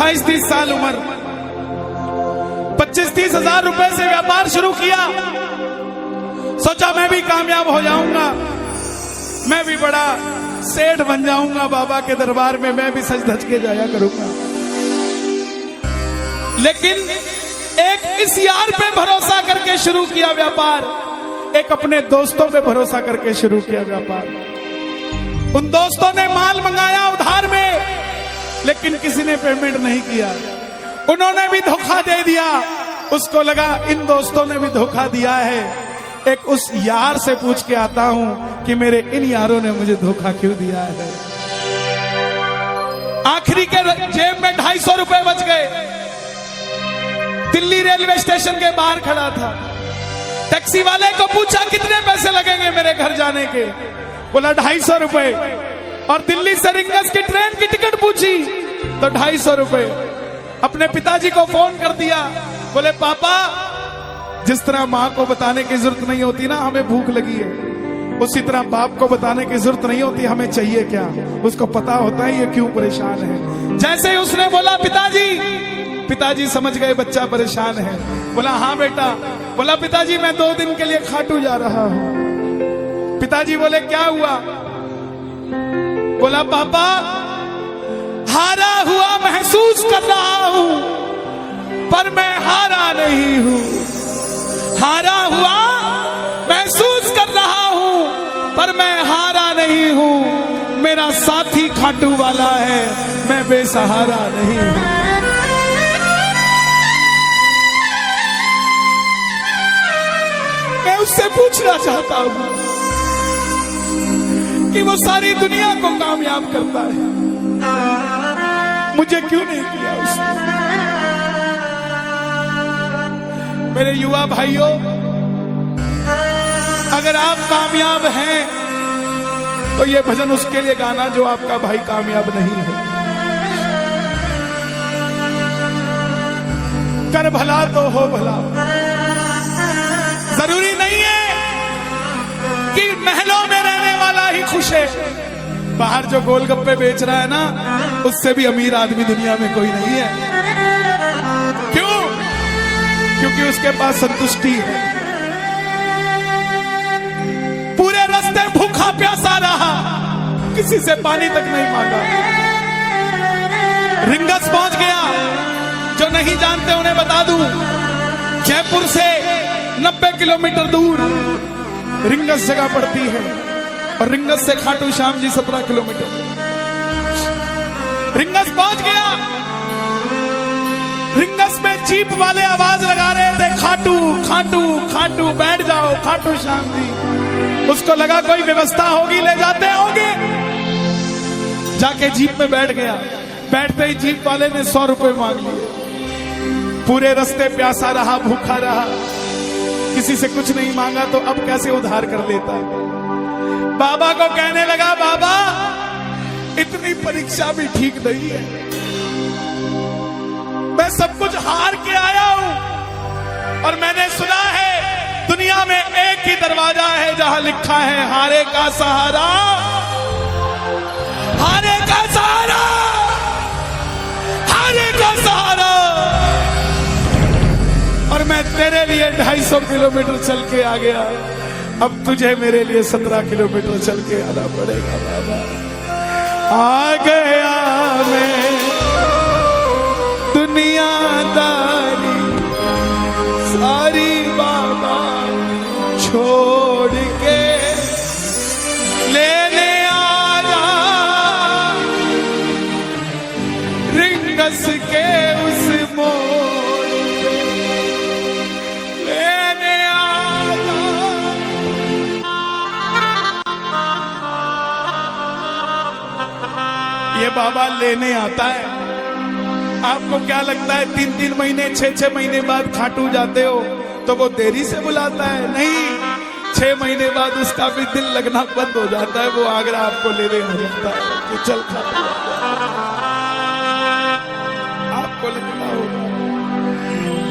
28-30 साल उम्र, 25-30 हजार रुपए से व्यापार शुरू किया। सोचा मैं भी कामयाब हो जाऊंगा, मैं भी बड़ा सेठ बन जाऊंगा, बाबा के दरबार में मैं भी सज धज के जाया करूंगा। लेकिन एक इस यार पे भरोसा करके शुरू किया व्यापार, एक अपने दोस्तों पे भरोसा करके शुरू किया व्यापार। उन दोस्तों ने माल मंगाया उधार में, लेकिन किसी ने पेमेंट नहीं किया। उन्होंने भी धोखा दे दिया। उसको लगा इन दोस्तों ने भी धोखा दिया है, एक उस यार से पूछ के आता हूं कि मेरे इन यारों ने मुझे धोखा क्यों दिया है। आखिरी के जेब में 250 रुपए बच गए। दिल्ली रेलवे स्टेशन के बाहर खड़ा था। टैक्सी वाले को पूछा कितने पैसे लगेंगे मेरे घर जाने के, बोला 250 रुपए। और दिल्ली से रिंगस की ट्रेन की टिकट पूछी तो 250 रुपए। अपने पिताजी को फोन कर दिया, बोले पापा, जिस तरह माँ को बताने की जरूरत नहीं होती ना हमें भूख लगी है, उसी तरह बाप को बताने की जरूरत नहीं होती हमें चाहिए क्या, उसको पता होता है ये क्यों परेशान है। जैसे ही उसने बोला पिताजी, पिताजी समझ गए बच्चा परेशान है। बोला हाँ बेटा। बोला पिताजी मैं 2 दिन के लिए खाटू जा रहा हूं। पिताजी बोले क्या हुआ? बोला पापा, हारा हुआ महसूस कर रहा हूं, पर मैं हारा नहीं हूं। हारा हुआ महसूस कर रहा हूं, पर मैं हारा नहीं हूं। मेरा साथी खाटू वाला है, मैं बेसहारा नहीं हूं। मैं उससे पूछना चाहता हूं कि वो सारी दुनिया को कामयाब करता है, मुझे क्यों नहीं किया उसने? मेरे युवा भाइयों, अगर आप कामयाब हैं तो ये भजन उसके लिए गाना जो आपका भाई कामयाब नहीं है। कर भला तो हो भला। जरूरी नहीं है कि महलों में रहने वाला ही खुश है। बाहर जो गोलगप्पे बेच रहा है ना, उससे भी अमीर आदमी दुनिया में कोई नहीं है। क्यों? क्योंकि उसके पास संतुष्टि है। पूरे रास्ते भूखा प्यासा रहा, किसी से पानी तक नहीं मांगा। रिंगस पहुंच गया। जो नहीं जानते उन्हें बता दूं, जयपुर से 90 किलोमीटर दूर रिंगस जगह पड़ती है, और रिंगस से खाटू श्याम जी 17 किलोमीटर। रिंगस पहुंच गया। रिंगस में जीप वाले आवाज लगा रहे थे, खाटू खाटू खाटू, बैठ जाओ खाटू श्याम जी। उसको लगा कोई व्यवस्था होगी, ले जाते होंगे। जाके जीप में बैठ गया। बैठते ही जीप वाले ने 100 रुपए मांग लिए। पूरे रास्ते प्यासा रहा, भूखा रहा, किसी से कुछ नहीं मांगा तो अब कैसे उधार कर लेता है। बाबा को कहने लगा, बाबा इतनी परीक्षा भी ठीक नहीं है, मैं सब कुछ हार के आया हूं, और मैंने सुना है दुनिया में एक ही दरवाजा है जहां लिखा है हारे का सहारा, हारे का सहारा, हारे का सहारा। और मैं तेरे लिए 250 किलोमीटर चल के आ गया, अब तुझे मेरे लिए 17 किलोमीटर चल के आना पड़ेगा। बाबा आ गया मैं दुनियादारी सारी बाबा छोड़ के, लेने आया रिंगस के उस मोड़ पे, लेने आया। ये बाबा लेने आता है। आपको क्या लगता है 3-3 महीने 6-6 महीने बाद खाटू जाते हो तो वो देरी से बुलाता है? नहीं, 6 महीने बाद उसका भी दिल लगना बंद हो जाता है, वो आगरा आपको लेने आ जाता है कि चल खाटू।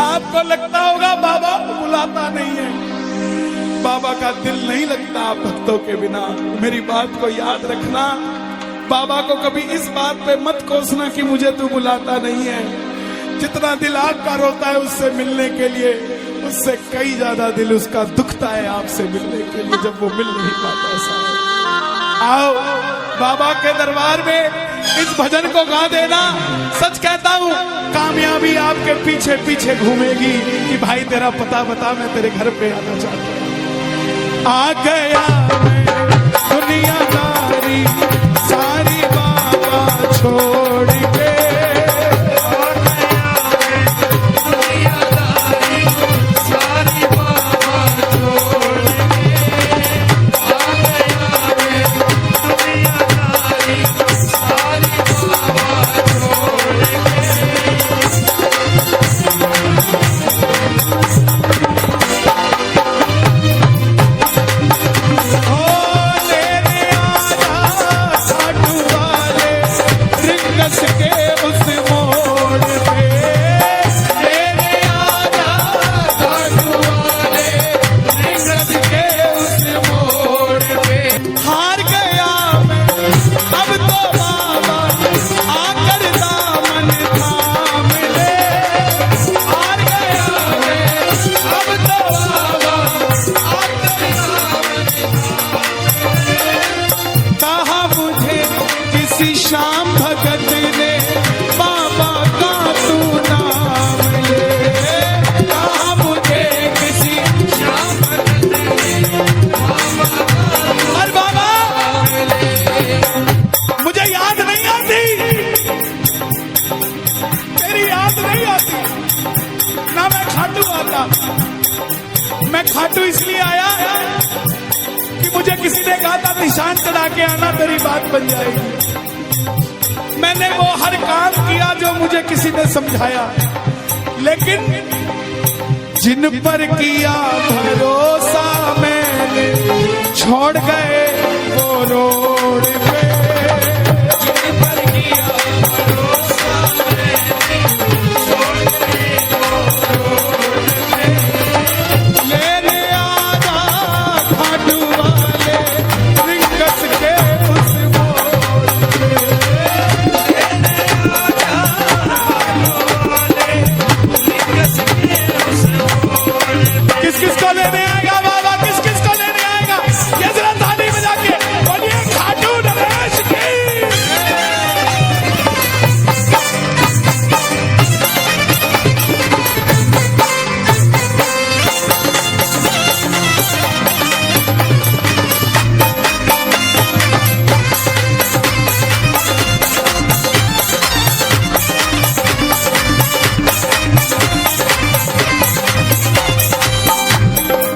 आपको लगता होगा बाबा बुलाता नहीं है। बाबा का दिल नहीं लगता आप भक्तों के बिना। मेरी बात को याद रखना, बाबा को कभी इस बात पे मत कोसना कि मुझे तू बुलाता नहीं है। जितना दिल आपका रोता है उससे मिलने के लिए, उससे कई ज्यादा दिल उसका दुखता है आपसे मिलने के लिए, जब वो मिल नहीं पाता। साहब आओ बाबा के दरबार में इस भजन को गा देना। सच कहता हूँ कामयाबी आपके पीछे पीछे घूमेगी कि भाई तेरा पता बता, मैं तेरे घर पे आना चाहता हूँ। आ गया मैं दुनियादारी सारी बाबा छोड़ के, आ गया मैं दुनियादारी सारी बाबा छोड़ के, आ गया मैं दुनियादारी सारी बाबा छोड़ श्याम भगत ने बाबा का तू नाम ले, कहा मुझे किसी श्याम भगत ने बाबा का, और बाबा मुझे याद नहीं आती, तेरी याद नहीं आती ना, मैं खाटू आता। मैं खाटू इसलिए आया कि मुझे किसी ने कहा था निशान चढ़ा के आना, तेरी बात बन जाएगी। मैंने वो हर काम किया जो मुझे किसी ने समझाया, लेकिन जिन पर किया भरोसा मैंने छोड़ गए वो रोड पे, जिन पर किया भरोसा मैंने छोड़ गए वो रोड पे, लेने आजा खाटू वाले रिंगस के उस मोड़ पे, किसको लेने आएगा बाबा, किसको लेने आएगा, ये जरा ताली बजा के बोलिए खाटू नरेश की।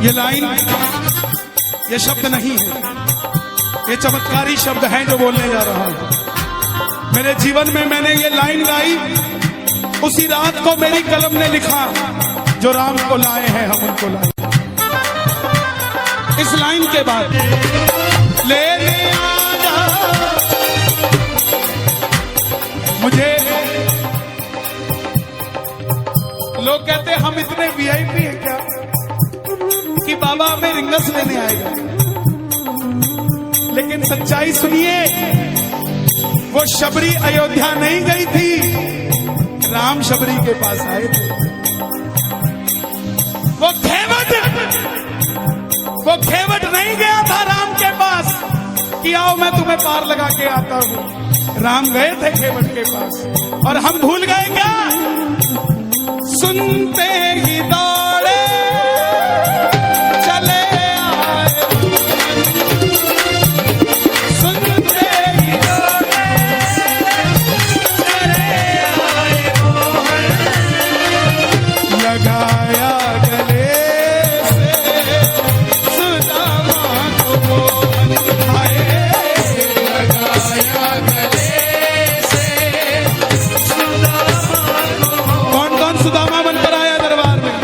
ये लाइन, ये शब्द नहीं है, ये चमत्कारी शब्द हैं जो बोलने जा रहा हूं। मेरे जीवन में मैंने ये लाइन गाई, उसी रात को मेरी कलम ने लिखा, जो राम को लाए हैं हम उनको लाए। इस लाइन के बाद लेने आजा, मुझे लोग कहते हम इतने वीआईपी हैं क्या कि बाबा हमें रिंगस लेने आएगा, लेकिन सच्चाई सुनिए, वो शबरी अयोध्या नहीं गई थी, राम शबरी के पास आए थे। वो खेवट नहीं गया था राम के पास कि आओ मैं तुम्हें पार लगा के आता हूं, राम गए थे खेवट के पास। और हम भूल गए क्या, सुनते ही दौड़े चले आए, सुनते ही दौड़े चले आए, लगाया गले से सुदामा को मोहन आए, लगाया गले से सुदामा को। कौन कौन सुदामा बनकर आया दरबार में?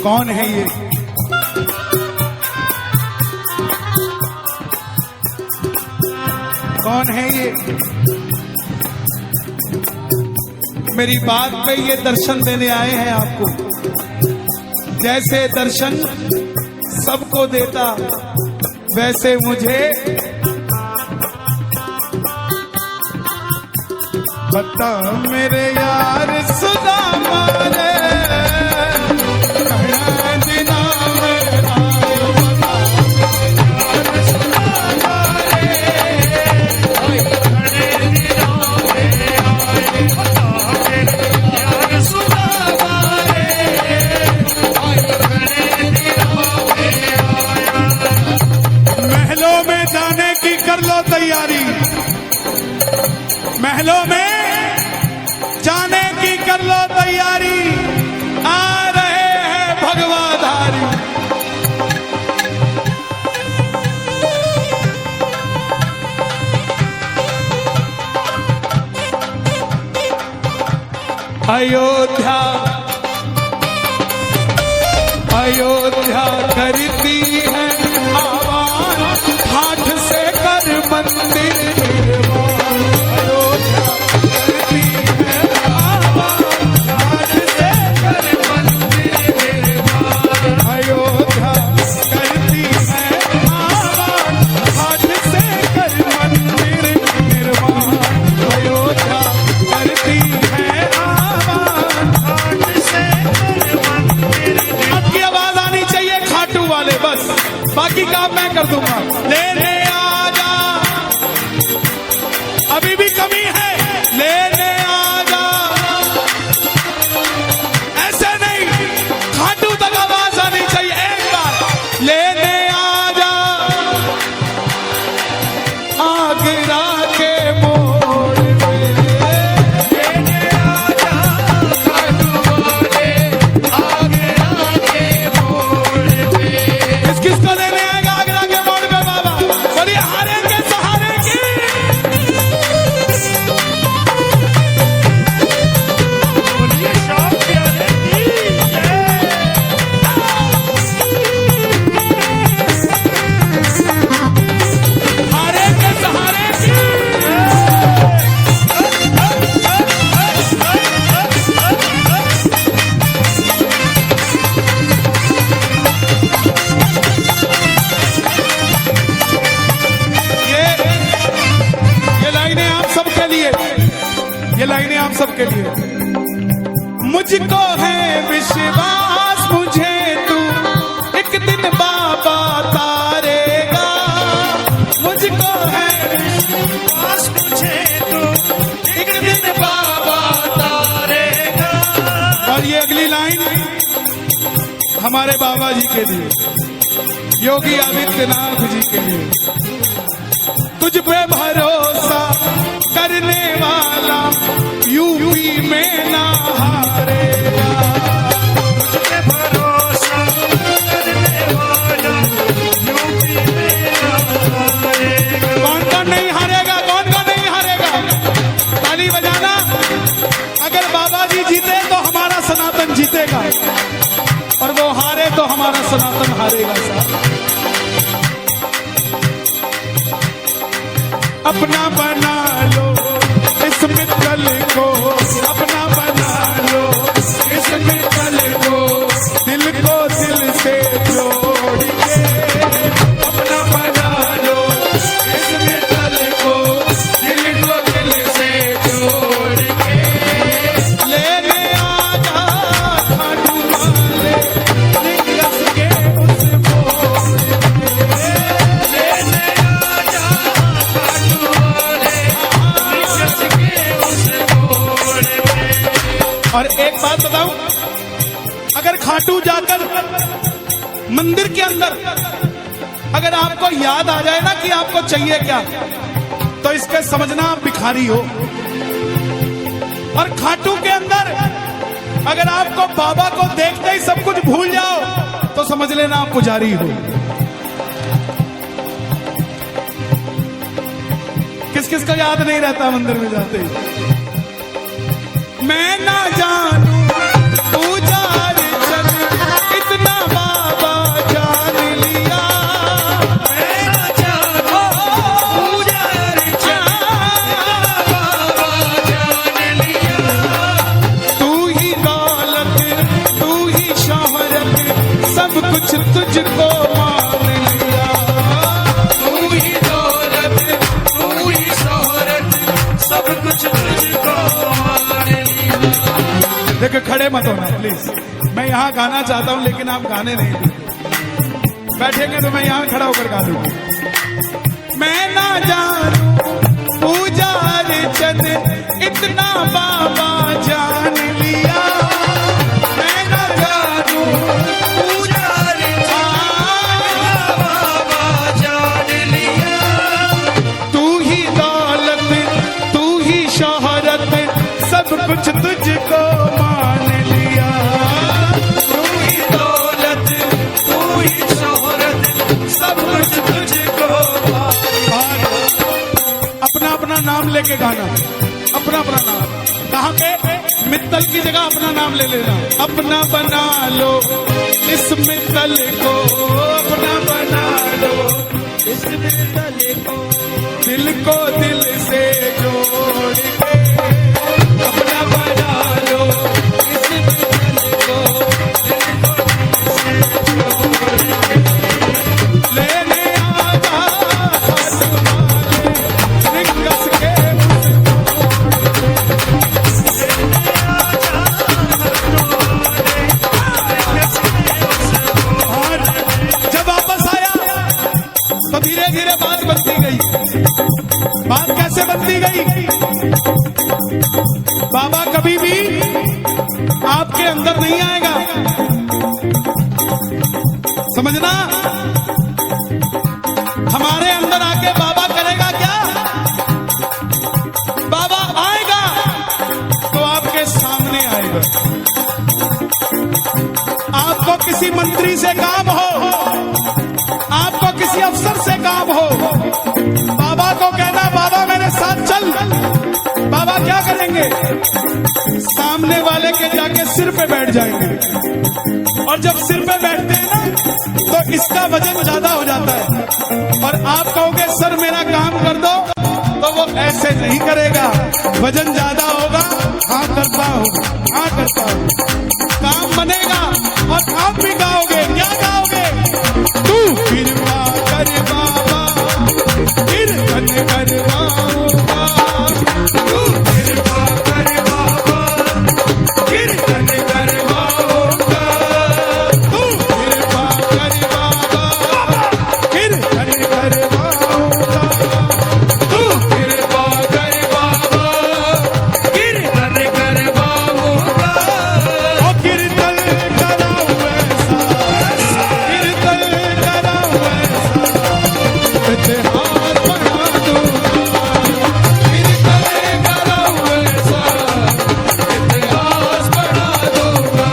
कौन है ये? कौन है ये? मेरी बात पे ये दर्शन देने आए हैं आपको। जैसे दर्शन सबको देता वैसे मुझे बता मेरे यार सुदामा रे तैयारी, महलों में जाने की कर लो तैयारी, आ रहे हैं भगवाधारी। अयोध्या अयोध्या करती है आवाज, हाथ से कर मंदिर निर्माण। अयोध्या करती है आवाज, हाथ से कर मंदिर निर्माण। अयोध्या करती है आवाज, हाथ से कर मंदिर निर्माण। अयोध्या करती है आवाज, हाथ से कर मंदिर। अब की आवाज आनी चाहिए खाटू वाले, बस बाकी काम मैं कर दूंगा। लेने आजा, अभी भी कमी है, लेने आजा। ऐसे नहीं, खाटू तक आवाज आनी चाहिए एक बार। लेने आजा आगरा के मोड़ पे, लेने आजा खाटू वाले आगरा के मोड़ पे। किसको लेने आएगा आगरा के मोड़ पे बाबा? बोलिए हारे के सहारे की। बोलिए शाम प्यारे की हारे के सहारे की। ये लाइनें आप सबके लिए, ये लाइनें आप सबके लिए। मुझको है विश्वास, मुझे तू एक दिन बाबा तारेगा। मुझको है विश्वास, मुझे तू एक दिन बाबा तारेगा। और ये अगली लाइन हमारे बाबा जी के लिए, योगी आदित्यनाथ जी के लिए। तुझ पे भरोसा करने वाला यूपी में ना हारेगा। तुझ पे भरोसा करने वाला यूपी में ना हारेगा। कौन कौन नहीं हारेगा? कौन कौन नहीं हारेगा? ताली बजाना। अगर बाबा जी जीते तो हमारा सनातन जीतेगा, और वो हारे तो हमारा सनातन हारेगा। साहब अपना बना लो इस मित्तल को, अपना बना लो इस मित्तल को, दिल को दिल से जोड़ के। अपना बना लो इस मित्तल को, दिल को दिल से जोड़ के। लेने आजा खाटू वाले निकस के उस मोड़ पे। लेने आजा और एक बात बताऊं, अगर खाटू जाकर मंदिर के अंदर अगर आपको याद आ जाए ना कि आपको चाहिए क्या, तो इसके समझना आप भिखारी हो। और खाटू के अंदर अगर आपको बाबा को देखते ही सब कुछ भूल जाओ, तो समझ लेना आप पुजारी हो। किस किस को याद नहीं रहता मंदिर में जाते ही? मैं ना जानू पूजा अर्चन इतना देखो खड़े मत होना प्लीज, मैं यहाँ गाना चाहता हूँ लेकिन आप गाने नहीं देंगे। बैठेंगे तो मैं यहाँ खड़ा होकर गा दूंगा। मैं ना जानू पूजा अर्चन इतना बाबा जान लिया, मैं ना जानू पूजा अर्चन बाबा जान लिया। तू ही दौलत तू ही शोहरत सब कुछ तुझको मान लिया। तू ही दौलत तू ही शोहरत सब कुछ तुझको मान। अपना अपना नाम लेके गाना, अपना अपना नाम। कहाँ पे? मित्तल की जगह अपना नाम ले लेना। अपना बना लो इस मित्तल को, अपना बना लो इस मित्तल को, दिल को दिल से जोड़ के अपना बना लो इस मित्तल को, दिल को दिल से जोड़ के लेने आजा रिंगस के जब वापस आया तो धीरे धीरे बात बनती गई। बात कैसे बनती गई? बाबा कभी भी आपके अंदर नहीं आएगा, समझना। हमारे अंदर आके बाबा करेगा क्या? बाबा आएगा तो आपके सामने आएगा। आपको किसी मंत्री से काम हो, आपको किसी अफसर से काम हो, बाबा को कहना बाबा मेरे साथ चल। बाबा क्या करेंगे? सामने वाले के जाके सिर पे बैठ जाएंगे, और जब सिर पे बैठते हैं ना तो इसका वजन ज्यादा हो जाता है। और आप कहोगे सर मेरा काम कर दो, तो वो ऐसे नहीं करेगा, वजन ज्यादा होगा। हाँ करता हूँ, हाँ करता हूँ, काम बनेगा। और आप भी गाओगे, क्या गाओगे? तू कृपा कर बाबा कीर्तन करवाऊंगा, तू कृपा कर बाबा कीर्तन करवाऊंगा, तू कृपा कर बाबा कीर्तन करवाऊंगा, तू कृपा कर बाबा कीर्तन करवाऊंगा। ओ कीर्तन कराऊं ऐसा, कीर्तन कराऊं ऐसा, इतिहास बना दूंगा। कीर्तन कराऊं ऐसा, इतिहास बना दूंगा।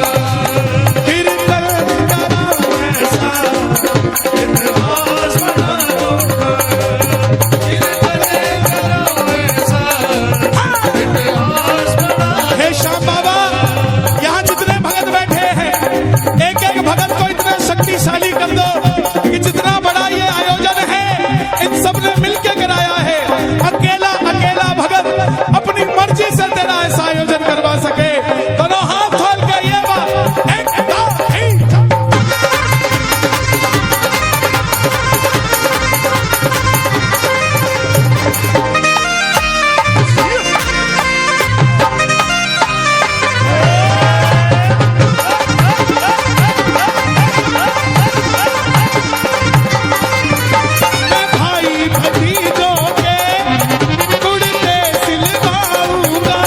कीर्तन कराऊं ऐसा, इतिहास बना दूंगा। कीर्तन कराऊं ऐसा, इतिहास बना। हे श्याम बाबा, यहाँ जितने भगत बैठे हैं, एक एक भगत को इतना शक्तिशाली कर दो कि जितना बड़ा ये आयोजन है इन सब ने मिलकर कराया है। अकेला अकेला भगत अपनी मर्जी से तेरा ऐसा आयोजन करवा सके। दोनों हाथ खोल के ये बात एक दो तीन चार। मैं भाई भतीजों के कुर्ते सिलवाऊंगा,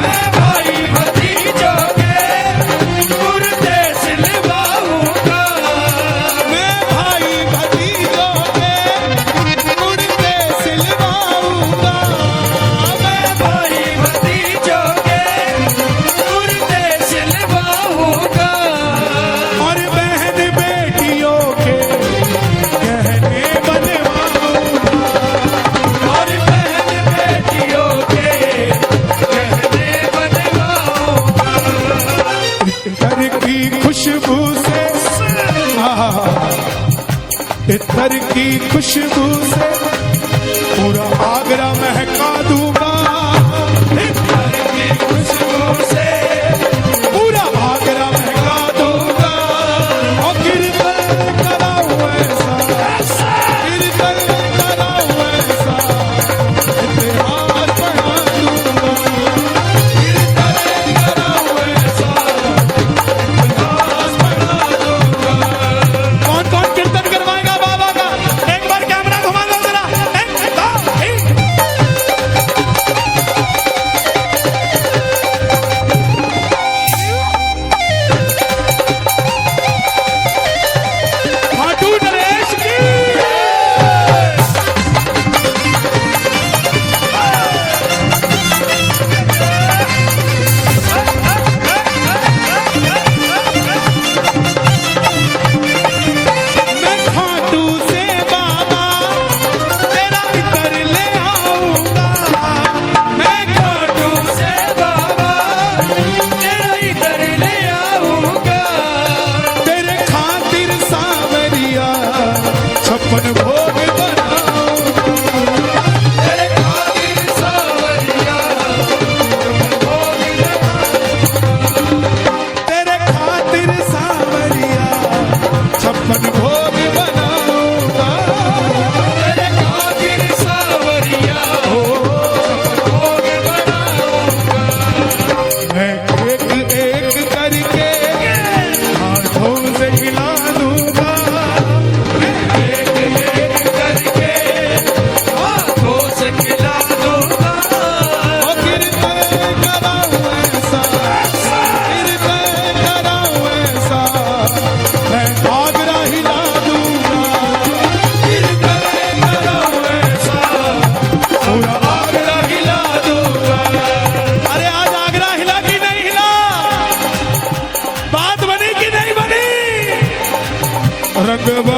मैं भाई भतीजों के कुर्ते सिलवाऊंगा, मैं भाई भतीजों के कुर्ते सिलवाऊंगा, मैं भाई भतीजों के कुर्ते सिलवाऊंगा। और बहन बेटियों के गहने बनवाऊंगा, और बहन बेटियों के गहने बनवाऊंगा। इतर की खुशबू से, इतर की खुशबू से पूरा आगरा महका दूंगा। इतर की खुशबू से पूरा आगरा महका दूंगा। और कीर्तन कराऊं ऐसा, कीर्तन कराऊं ऐसा, इतिहास बना दूंगा। कीर्तन कराऊं पे